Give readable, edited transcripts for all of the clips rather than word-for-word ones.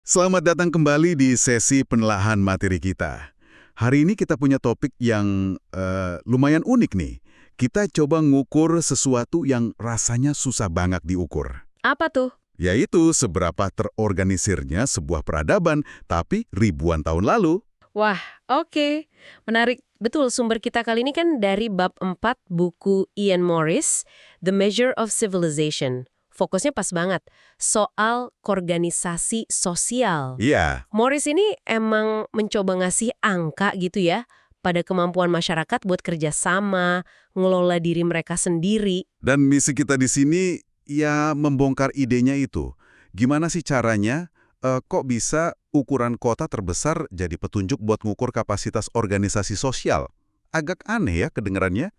Selamat datang kembali di sesi penelahan materi kita. Hari ini kita punya topik yang lumayan unik nih. Kita coba ngukur sesuatu yang rasanya susah banget diukur. Apa tuh? Yaitu seberapa terorganisirnya sebuah peradaban, tapi ribuan tahun lalu. Wah, oke. Menarik. Betul, sumber kita kali ini kan dari bab 4 buku Ian Morris, The Measure of Civilization. Fokusnya pas banget, soal organisasi sosial. Iya, Morris ini emang mencoba ngasih angka gitu ya, pada kemampuan masyarakat buat kerjasama, ngelola diri mereka sendiri. dan misi kita di sini ya membongkar idenya itu. Gimana sih caranya, kok bisa ukuran kota terbesar jadi petunjuk buat ngukur kapasitas organisasi sosial? Agak aneh ya kedengarannya.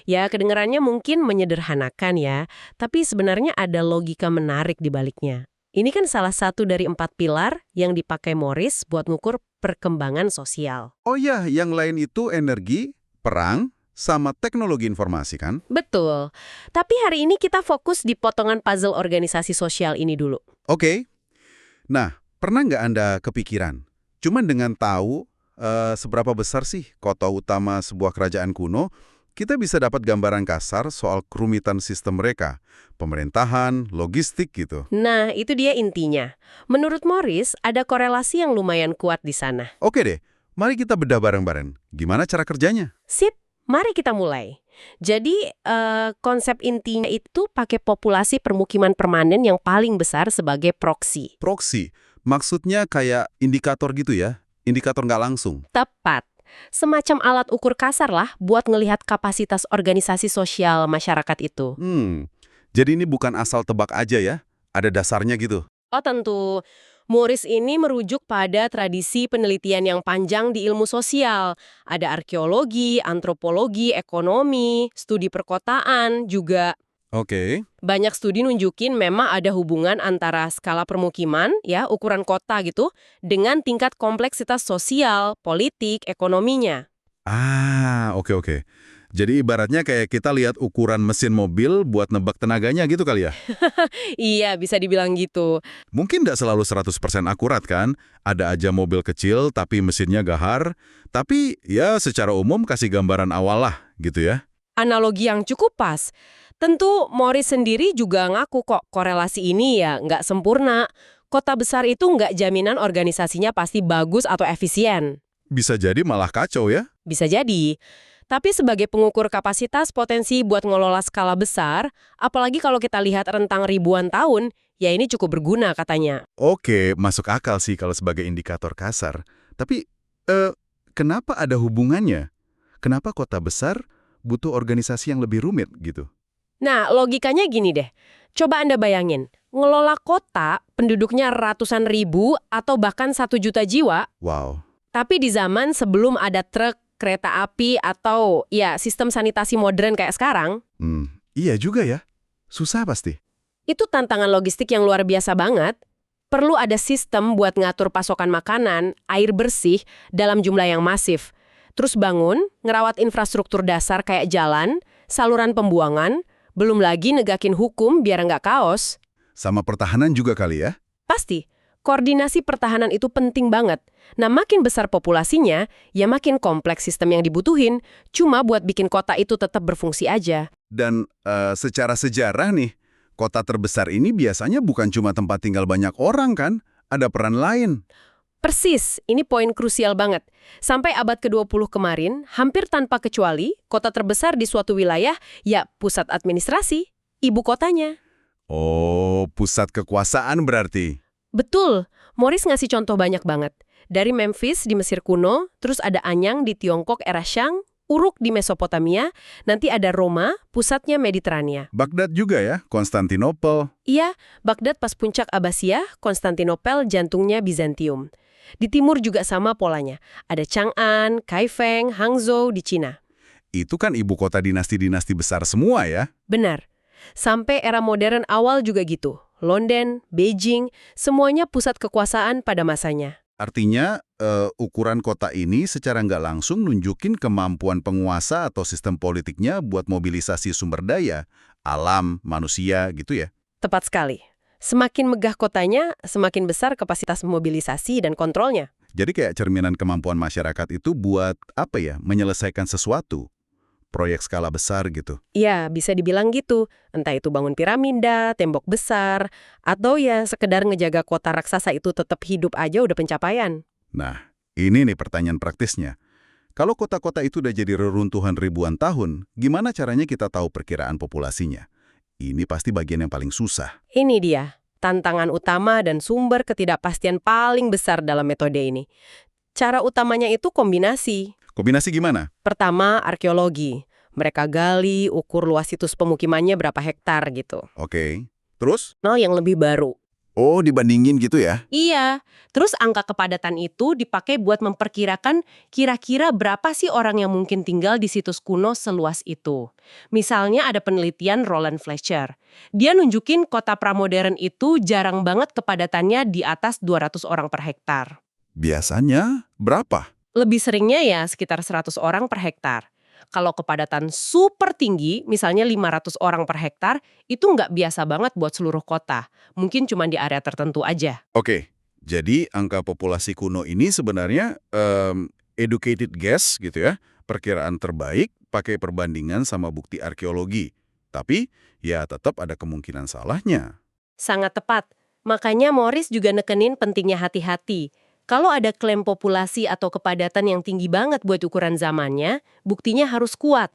Ya kedengarannya mungkin menyederhanakan ya, tapi sebenarnya ada logika menarik di baliknya. Ini kan salah satu dari 4 pilar yang dipakai Morris buat ngukur perkembangan sosial. Oh ya, yang lain itu energi, perang, sama teknologi informasi kan? Betul. Tapi hari ini kita fokus di potongan puzzle organisasi sosial ini dulu. Oke. Nah, pernah nggak Anda kepikiran? Cuman dengan tahu seberapa besar sih kota utama sebuah kerajaan kuno, kita bisa dapat gambaran kasar soal kerumitan sistem mereka, pemerintahan, logistik gitu. Nah, itu dia intinya. Menurut Morris, ada korelasi yang lumayan kuat di sana. Oke deh, mari kita bedah bareng-bareng. Gimana cara kerjanya? Sip, mari kita mulai. Jadi, konsep intinya itu pakai populasi permukiman permanen yang paling besar sebagai proksi. Proksi, maksudnya kayak indikator gitu ya? Indikator nggak langsung. Tepat. Semacam alat ukur kasar lah buat ngelihat kapasitas organisasi sosial masyarakat itu. Jadi ini bukan asal tebak aja ya? Ada dasarnya gitu? Oh tentu, Morris ini merujuk pada tradisi penelitian yang panjang di ilmu sosial. Ada arkeologi, antropologi, ekonomi, studi perkotaan, juga Oke. banyak studi nunjukin memang ada hubungan antara skala permukiman, ya, ukuran kota gitu, dengan tingkat kompleksitas sosial, politik, ekonominya. Oke. Jadi ibaratnya kayak kita lihat ukuran mesin mobil buat nebak tenaganya gitu kali ya? Iya, bisa dibilang gitu. Mungkin nggak selalu 100% akurat kan? Ada aja mobil kecil tapi mesinnya gahar. Tapi ya secara umum kasih gambaran awal lah gitu ya. Analogi yang cukup pas. Tentu Morris sendiri juga ngaku kok korelasi ini ya nggak sempurna. Kota besar itu nggak jaminan organisasinya pasti bagus atau efisien. Bisa jadi malah kacau ya? Bisa jadi. Tapi sebagai pengukur kapasitas potensi buat ngelola skala besar, apalagi kalau kita lihat rentang ribuan tahun, ya ini cukup berguna katanya. Oke, masuk akal sih kalau sebagai indikator kasar. Tapi, kenapa ada hubungannya? Kenapa kota besar butuh organisasi yang lebih rumit gitu? Nah, logikanya gini deh. Coba Anda bayangin, ngelola kota penduduknya ratusan ribu atau bahkan 1 juta jiwa, Wow. tapi di zaman sebelum ada truk, kereta api, atau ya sistem sanitasi modern kayak sekarang, Iya juga ya. Susah pasti. itu tantangan logistik yang luar biasa banget. Perlu ada sistem buat ngatur pasokan makanan, air bersih dalam jumlah yang masif. Terus bangun, ngerawat infrastruktur dasar kayak jalan, saluran pembuangan, belum lagi negakin hukum biar nggak kaos. Sama pertahanan juga kali ya? Pasti, koordinasi pertahanan itu penting banget. Nah, makin besar populasinya, ya makin kompleks sistem yang dibutuhin. Cuma buat bikin kota itu tetap berfungsi aja. Dan secara sejarah nih, kota terbesar ini biasanya bukan cuma tempat tinggal banyak orang kan? Ada peran lain. Persis, ini poin krusial banget. Sampai abad ke-20 kemarin, hampir tanpa kecuali, kota terbesar di suatu wilayah, ya pusat administrasi, ibu kotanya. Oh, pusat kekuasaan berarti. Betul, Morris ngasih contoh banyak banget. Dari Memphis di Mesir kuno, terus ada Anyang di Tiongkok era Shang, Uruk di Mesopotamia, nanti ada Roma, pusatnya Mediterania. Baghdad juga ya, Konstantinopel. Iya, Baghdad pas puncak Abbasiyah, Konstantinopel jantungnya Bizantium. Di timur juga sama polanya. Ada Chang'an, Kaifeng, Hangzhou di Cina. Itu kan ibu kota dinasti-dinasti besar semua ya? Benar. Sampai era modern awal juga gitu. London, Beijing, semuanya pusat kekuasaan pada masanya. Artinya, ukuran kota ini secara nggak langsung nunjukin kemampuan penguasa atau sistem politiknya buat mobilisasi sumber daya, alam, manusia gitu ya? Tepat sekali. Semakin megah kotanya, semakin besar kapasitas mobilisasi dan kontrolnya. Jadi kayak cerminan kemampuan masyarakat itu buat, apa ya, menyelesaikan sesuatu. Proyek skala besar gitu. Ya, bisa dibilang gitu. Entah itu bangun piramida, tembok besar, atau ya sekedar ngejaga kota raksasa itu tetap hidup aja udah pencapaian. Nah, ini nih pertanyaan praktisnya. Kalau kota-kota itu udah jadi reruntuhan ribuan tahun, gimana caranya kita tahu perkiraan populasinya? Ini pasti bagian yang paling susah. Ini dia, tantangan utama dan sumber ketidakpastian paling besar dalam metode ini. Cara utamanya itu kombinasi. Kombinasi gimana? Pertama, arkeologi. Mereka gali, ukur luas situs pemukimannya berapa hektar gitu. Oke. Terus? Nah, yang lebih baru. Oh, dibandingin gitu ya? Iya, terus angka kepadatan itu dipakai buat memperkirakan kira-kira berapa sih orang yang mungkin tinggal di situs kuno seluas itu. Misalnya ada penelitian Roland Fletcher. Dia nunjukin kota pramodern itu jarang banget kepadatannya di atas 200 orang per hektar. Biasanya berapa? Lebih seringnya ya sekitar 100 orang per hektar. Kalau kepadatan super tinggi, misalnya 500 orang per hektar, itu nggak biasa banget buat seluruh kota. Mungkin cuma di area tertentu aja. Oke, jadi angka populasi kuno ini sebenarnya educated guess gitu ya, perkiraan terbaik pakai perbandingan sama bukti arkeologi. Tapi ya tetap ada kemungkinan salahnya. Sangat tepat. Makanya Morris juga nekenin pentingnya hati-hati. Kalau ada klaim populasi atau kepadatan yang tinggi banget buat ukuran zamannya, buktinya harus kuat.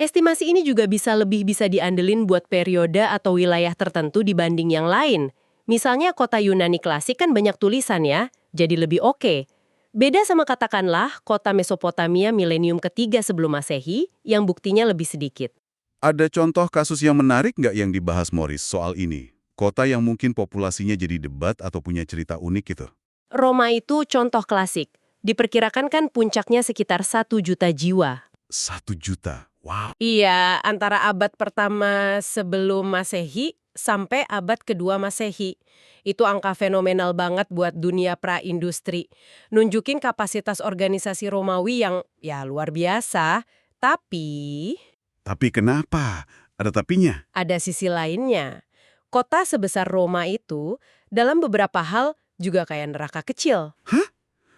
Estimasi ini juga lebih bisa diandelin buat periode atau wilayah tertentu dibanding yang lain. Misalnya kota Yunani klasik kan banyak tulisan ya, jadi lebih oke. Beda sama katakanlah kota Mesopotamia milenium ketiga sebelum Masehi yang buktinya lebih sedikit. Ada contoh kasus yang menarik nggak yang dibahas Morris soal ini? Kota yang mungkin populasinya jadi debat atau punya cerita unik gitu. Roma itu contoh klasik. Diperkirakan kan puncaknya sekitar 1 juta jiwa. 1 juta, wow. Iya, antara abad pertama sebelum Masehi sampai abad kedua Masehi. Itu angka fenomenal banget buat dunia pra-industri. Nunjukin kapasitas organisasi Romawi yang ya luar biasa. Tapi Tapi kenapa? Ada tapinya? ada sisi lainnya. Kota sebesar Roma itu dalam beberapa hal juga kayak neraka kecil.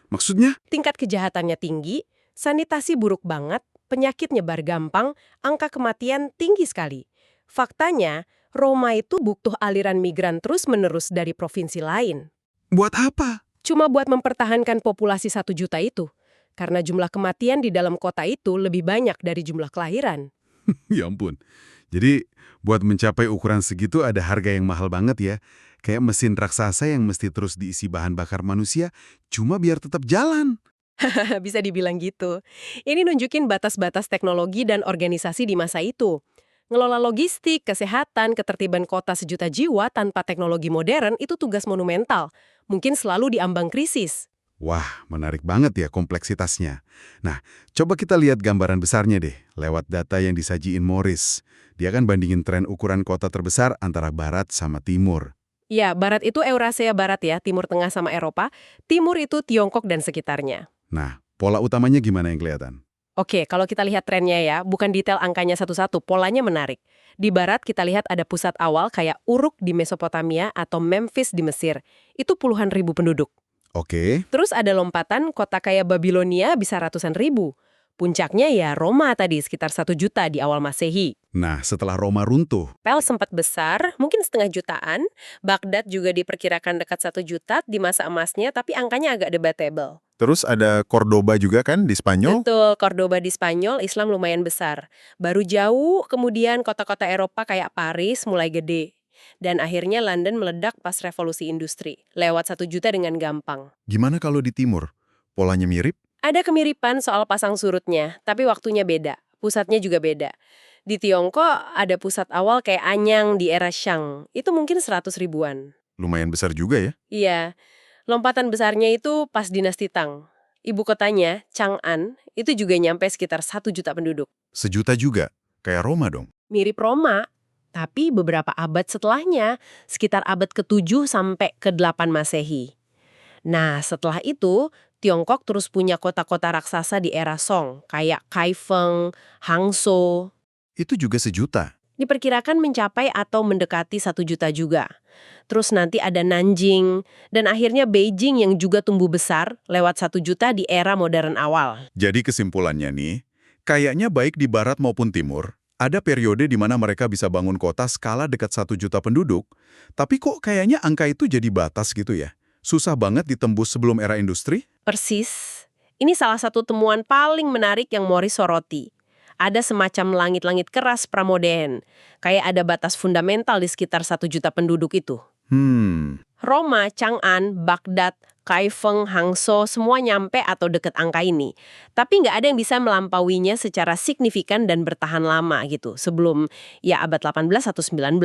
Maksudnya? Tingkat kejahatannya tinggi, sanitasi buruk banget, penyakit nyebar gampang, angka kematian tinggi sekali. Faktanya, Roma itu butuh aliran migran terus-menerus dari provinsi lain. Buat apa? Cuma buat mempertahankan populasi 1 juta itu. Karena jumlah kematian di dalam kota itu lebih banyak dari jumlah kelahiran. Ya ampun. Jadi, buat mencapai ukuran segitu ada harga yang mahal banget ya. Kayak mesin raksasa yang mesti terus diisi bahan bakar manusia, cuma biar tetap jalan. Bisa dibilang gitu. Ini nunjukin batas-batas teknologi dan organisasi di masa itu. Ngelola logistik, kesehatan, ketertiban kota sejuta jiwa tanpa teknologi modern itu tugas monumental. Mungkin selalu diambang krisis. Wah, menarik banget ya kompleksitasnya. Nah, coba kita lihat gambaran besarnya deh, lewat data yang disajiin Morris. Dia kan bandingin tren ukuran kota terbesar antara Barat sama Timur. Ya, Barat itu Eurasia Barat ya, Timur Tengah sama Eropa. Timur itu Tiongkok dan sekitarnya. Nah, pola utamanya gimana yang kelihatan? Oke, kalau kita lihat trennya ya, bukan detail angkanya satu-satu, polanya menarik. Di Barat kita lihat ada pusat awal kayak Uruk di Mesopotamia atau Memphis di Mesir. Itu puluhan ribu penduduk. Oke, Terus ada lompatan kota kayak Babilonia bisa ratusan ribu. Puncaknya ya Roma tadi sekitar 1 juta di awal Masehi. nah setelah Roma runtuh, Pel sempat besar, mungkin setengah jutaan. Baghdad juga diperkirakan dekat 1 juta di masa emasnya, tapi angkanya agak debatable. Terus ada Cordoba juga kan di Spanyol? Betul, Cordoba di Spanyol, Islam lumayan besar. Baru jauh, kemudian kota-kota Eropa kayak Paris mulai gede. Dan akhirnya London meledak pas revolusi industri. Lewat 1 juta dengan gampang. Gimana kalau di timur? Polanya mirip? Ada kemiripan soal pasang surutnya, tapi waktunya beda. Pusatnya juga beda. Di Tiongkok ada pusat awal kayak Anyang di era Shang. Itu mungkin 100 ribuan. Lumayan besar juga ya. Iya, lompatan besarnya itu pas dinasti Tang. Ibu kotanya, Chang'an, itu juga nyampe sekitar 1 juta penduduk. 1 juta juga. Kayak Roma dong. Mirip Roma, tapi beberapa abad setelahnya, sekitar abad ke-7 sampai ke-8 Masehi. Nah, setelah itu, Tiongkok terus punya kota-kota raksasa di era Song, kayak Kaifeng, Hangzhou. Itu juga 1 juta. diperkirakan mencapai atau mendekati 1 juta juga. Terus nanti ada Nanjing, dan akhirnya Beijing yang juga tumbuh besar lewat 1 juta di era modern awal. Jadi kesimpulannya nih, kayaknya baik di barat maupun timur, ada periode di mana mereka bisa bangun kota skala dekat 1 juta penduduk, tapi kok kayaknya angka itu jadi batas gitu ya? Susah banget ditembus sebelum era industri? Persis. Ini salah satu temuan paling menarik yang Morris soroti. Ada semacam langit-langit keras pramoden, kayak ada batas fundamental di sekitar 1 juta penduduk itu. Roma, Chang'an, Baghdad, Kaifeng, Hangzhou, semua nyampe atau deket angka ini. Tapi nggak ada yang bisa melampauinya secara signifikan dan bertahan lama gitu, sebelum ya abad 18 atau 19.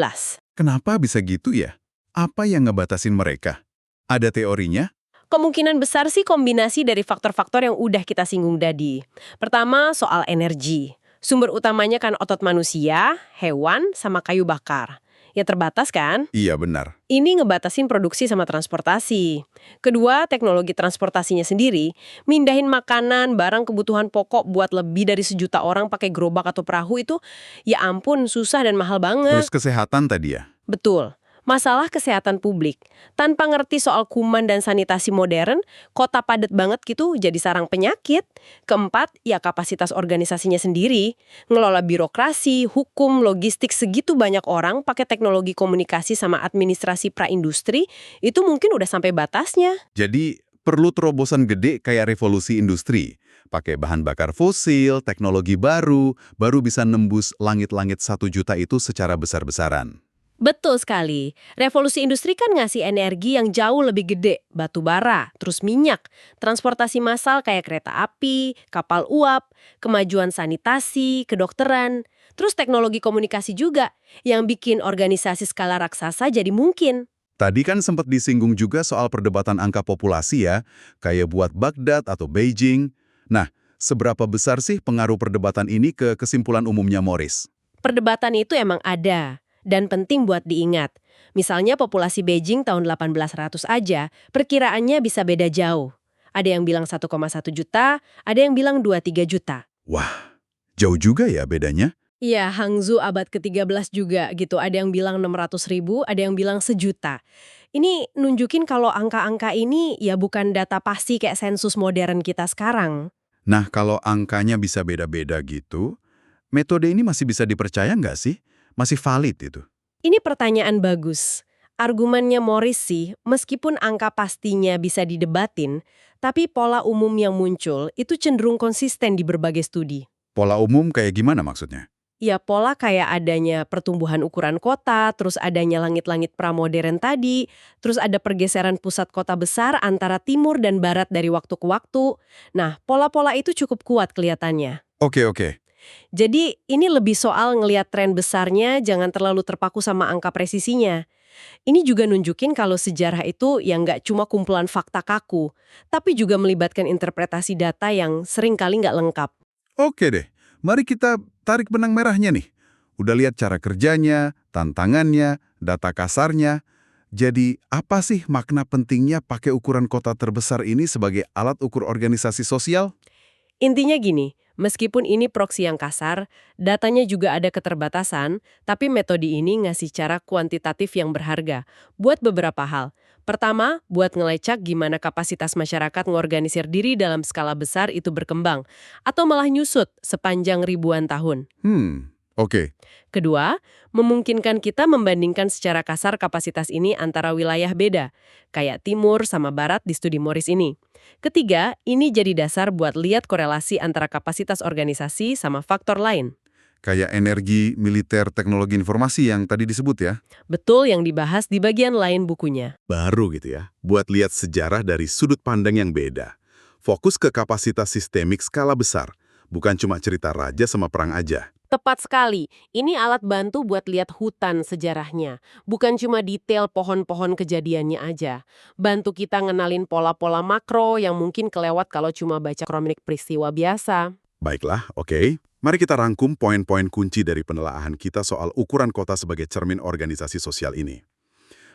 Kenapa bisa gitu ya? Apa yang ngebatasin mereka? Ada teorinya? Kemungkinan besar sih kombinasi dari faktor-faktor yang udah kita singgung tadi. Pertama, soal energi. Sumber utamanya kan otot manusia, hewan, sama kayu bakar. Ya terbatas kan? Iya benar. Ini ngebatasin produksi sama transportasi. Kedua, teknologi transportasinya sendiri, mindahin makanan, barang kebutuhan pokok buat lebih dari 1 juta orang pakai gerobak atau perahu itu, ya ampun susah dan mahal banget. Terus kesehatan tadi ya? Betul. Masalah kesehatan publik. Tanpa ngerti soal kuman dan sanitasi modern, kota padat banget gitu jadi sarang penyakit. Keempat, ya kapasitas organisasinya sendiri. Ngelola birokrasi, hukum, logistik segitu banyak orang pakai teknologi komunikasi sama administrasi praindustri, itu mungkin udah sampai batasnya. Jadi perlu terobosan gede kayak revolusi industri. Pakai bahan bakar fosil, teknologi baru bisa nembus langit-langit 1 juta itu secara besar-besaran. Betul sekali. Revolusi industri kan ngasih energi yang jauh lebih gede, batu bara, terus minyak, transportasi massal kayak kereta api, kapal uap, kemajuan sanitasi, kedokteran, terus teknologi komunikasi juga, yang bikin organisasi skala raksasa jadi mungkin. Tadi kan sempat disinggung juga soal perdebatan angka populasi ya, kayak buat Baghdad atau Beijing. Nah, seberapa besar sih pengaruh perdebatan ini ke kesimpulan umumnya Morris? Perdebatan itu emang ada. Dan penting buat diingat. Misalnya populasi Beijing tahun 1800 aja, perkiraannya bisa beda jauh. Ada yang bilang 1,1 juta, ada yang bilang 2-3 juta. Wah, jauh juga ya bedanya? Iya, Hangzhou abad ke-13 juga gitu. Ada yang bilang 600.000, ada yang bilang 1 juta. Ini nunjukin kalau angka-angka ini ya bukan data pasti kayak sensus modern kita sekarang. Nah, kalau angkanya bisa beda-beda gitu, metode ini masih bisa dipercaya nggak sih? Masih valid itu? Ini pertanyaan bagus. Argumennya Morris sih, meskipun angka pastinya bisa didebatin, tapi pola umum yang muncul itu cenderung konsisten di berbagai studi. Pola umum kayak gimana maksudnya? Ya pola kayak adanya pertumbuhan ukuran kota, terus adanya langit-langit pramodern tadi, terus ada pergeseran pusat kota besar antara timur dan barat dari waktu ke waktu. Nah, pola-pola itu cukup kuat kelihatannya. Oke. Jadi ini lebih soal ngelihat tren besarnya, jangan terlalu terpaku sama angka presisinya. Ini juga nunjukin kalau sejarah itu ya nggak cuma kumpulan fakta kaku, tapi juga melibatkan interpretasi data yang seringkali nggak lengkap. Oke deh, mari kita tarik benang merahnya nih. Udah lihat cara kerjanya, tantangannya, data kasarnya. Jadi apa sih makna pentingnya pakai ukuran kota terbesar ini sebagai alat ukur organisasi sosial? Intinya gini, meskipun ini proksi yang kasar, datanya juga ada keterbatasan, tapi metode ini ngasih cara kuantitatif yang berharga buat beberapa hal. Pertama, buat ngelecak gimana kapasitas masyarakat ngorganisir diri dalam skala besar itu berkembang, atau malah nyusut sepanjang ribuan tahun. Oke. Kedua, memungkinkan kita membandingkan secara kasar kapasitas ini antara wilayah beda, kayak timur sama barat di studi Morris ini. Ketiga, ini jadi dasar buat lihat korelasi antara kapasitas organisasi sama faktor lain. Kayak energi, militer, teknologi informasi yang tadi disebut ya? Betul yang dibahas di bagian lain bukunya. Baru gitu ya, buat lihat sejarah dari sudut pandang yang beda. Fokus ke kapasitas sistemik skala besar, bukan cuma cerita raja sama perang aja. Tepat sekali, ini alat bantu buat lihat hutan sejarahnya. Bukan cuma detail pohon-pohon kejadiannya aja. Bantu kita ngenalin pola-pola makro yang mungkin kelewat kalau cuma baca kronik peristiwa biasa. Baiklah, oke. Mari kita rangkum poin-poin kunci dari penelaahan kita soal ukuran kota sebagai cermin organisasi sosial ini.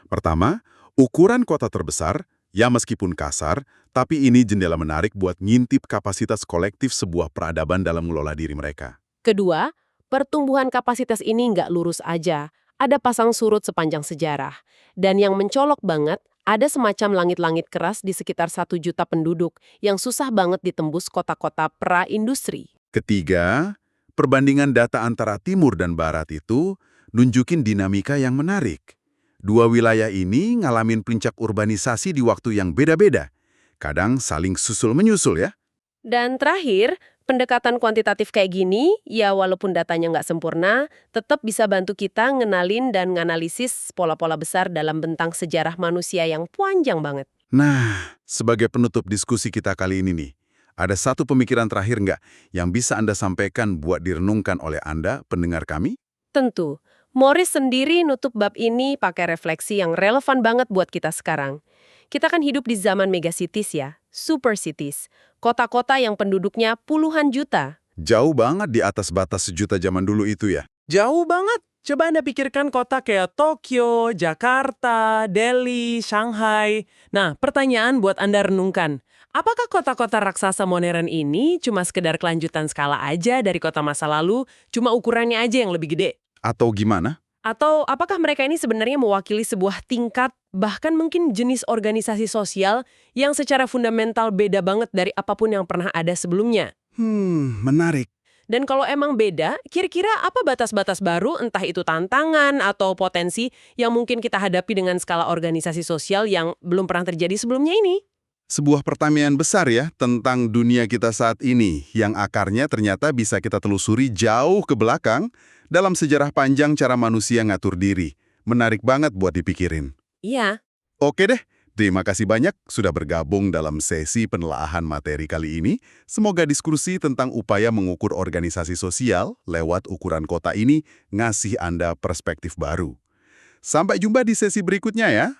Pertama, ukuran kota terbesar, ya meskipun kasar, tapi ini jendela menarik buat ngintip kapasitas kolektif sebuah peradaban dalam mengelola diri mereka. Kedua, pertumbuhan kapasitas ini nggak lurus aja. Ada pasang surut sepanjang sejarah. Dan yang mencolok banget, ada semacam langit-langit keras di sekitar 1 juta penduduk yang susah banget ditembus kota-kota pra-industri. Ketiga, perbandingan data antara timur dan barat itu nunjukin dinamika yang menarik. Dua wilayah ini ngalamin puncak urbanisasi di waktu yang beda-beda. Kadang saling susul-menyusul ya. Dan terakhir, pendekatan kuantitatif kayak gini, ya walaupun datanya nggak sempurna, tetap bisa bantu kita ngenalin dan nganalisis pola-pola besar dalam bentang sejarah manusia yang panjang banget. Nah, sebagai penutup diskusi kita kali ini nih, ada satu pemikiran terakhir nggak yang bisa Anda sampaikan buat direnungkan oleh Anda, pendengar kami? Tentu, Morris sendiri nutup bab ini pakai refleksi yang relevan banget buat kita sekarang. Kita kan hidup di zaman megacities ya, super cities, kota-kota yang penduduknya puluhan juta. Jauh banget di atas batas 1 juta zaman dulu itu ya. Jauh banget. Coba Anda pikirkan kota kayak Tokyo, Jakarta, Delhi, Shanghai. Nah, pertanyaan buat Anda renungkan. Apakah kota-kota raksasa modern ini cuma sekedar kelanjutan skala aja dari kota masa lalu, cuma ukurannya aja yang lebih gede? Atau gimana? Atau apakah mereka ini sebenarnya mewakili sebuah tingkat, bahkan mungkin jenis organisasi sosial yang secara fundamental beda banget dari apapun yang pernah ada sebelumnya? Menarik. Dan kalau emang beda, kira-kira apa batas-batas baru, entah itu tantangan atau potensi yang mungkin kita hadapi dengan skala organisasi sosial yang belum pernah terjadi sebelumnya ini? Sebuah pertanyaan besar ya tentang dunia kita saat ini yang akarnya ternyata bisa kita telusuri jauh ke belakang dalam sejarah panjang cara manusia ngatur diri. Menarik banget buat dipikirin. Iya. Oke deh, terima kasih banyak sudah bergabung dalam sesi penelaahan materi kali ini. Semoga diskusi tentang upaya mengukur organisasi sosial lewat ukuran kota ini ngasih Anda perspektif baru. Sampai jumpa di sesi berikutnya ya.